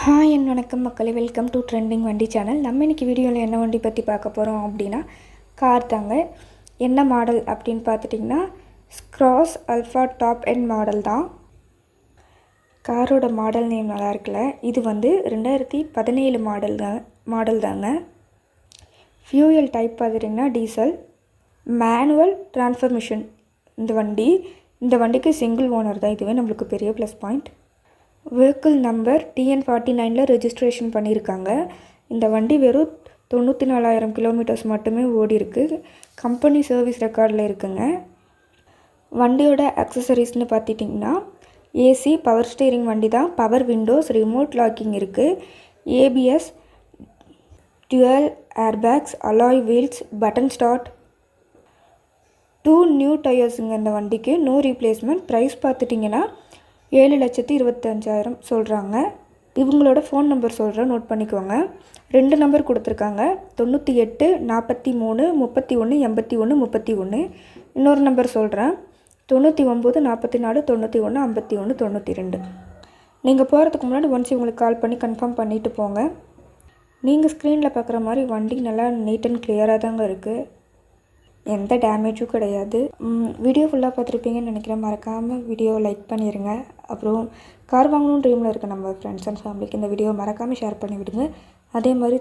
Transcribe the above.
Hi என் வணக்கம் மக்களே, welcome to trending வண்டி சேனல். நம்ம இன்றைக்கி வீடியோவில் என்ன வண்டி பற்றி பார்க்க போகிறோம் அப்படின்னா கார் தாங்க. என்ன மாடல் அப்படின்னு பார்த்துட்டிங்கன்னா ஸ்க்ராஸ் அல்ஃபா டாப் எண்ட் மாடல் தான். காரோட மாடல் நேம் நல்லா இருக்குல்ல. இது வந்து 2017 மாடல் தாங்க. ஃபியூயல் டைப் பார்த்துட்டிங்கன்னா டீசல், மேனுவல் டிரான்ஸ்ஃபர்மேஷன். இந்த வண்டிக்கு சிங்கிள் ஓனர் தான். இதுவே நம்மளுக்கு பெரிய plus point. Vehicle number TN49 registration பண்ணியிருக்காங்க. இந்த வண்டி வெறும் 94,000 கிலோமீட்டர்ஸ் மட்டுமே ஓடி இருக்குது. கம்பெனி சர்வீஸ் ரெக்கார்டில் இருக்குங்க. வண்டியோட அக்சசரிஸ்னு பார்த்துட்டிங்கன்னா ஏசி, பவர் ஸ்டீரிங் வண்டி தான். பவர் விண்டோஸ், ரிமோட் லாக்கிங் இருக்குது. ABS, dual airbags, alloy wheels, button start, 2 new டயர்ஸுங்க இந்த வண்டிக்கு. No replacement. ப்ரைஸ் பார்த்துட்டிங்கன்னா 7,25,000 சொல்கிறாங்க. இவங்களோட ஃபோன் நம்பர் சொல்கிறேன், நோட் பண்ணிக்கோங்க. 2 நம்பர் கொடுத்துருக்காங்க, 98 43 31 81 31. இன்னொரு நம்பர் சொல்கிறேன், 99 44 91 51 92. நீங்கள் போகிறதுக்கு முன்னாடி ஒன்ஸ் இவங்களுக்கு கால் பண்ணி கன்ஃபார்ம் பண்ணிவிட்டு போங்க. நீங்கள் ஸ்க்ரீனில் பார்க்குற மாதிரி வண்டி நல்லா நீட் அண்ட் கிளியராக தாங்க இருக்குது. எந்த டேமேஜும் கிடையாது. வீடியோ ஃபுல்லாக பார்த்துருப்பீங்கன்னு நினைக்கிறேன். மறக்காமல் வீடியோவை லைக் பண்ணிடுங்க. அப்புறம் கார் வாங்கணும்னு ட்ரீமில் இருக்க நம்ம ஃப்ரெண்ட்ஸ் அண்ட் ஃபேமிலிக்கு இந்த வீடியோ மறக்காமல் ஷேர் பண்ணி விடுங்க. அதே மாதிரி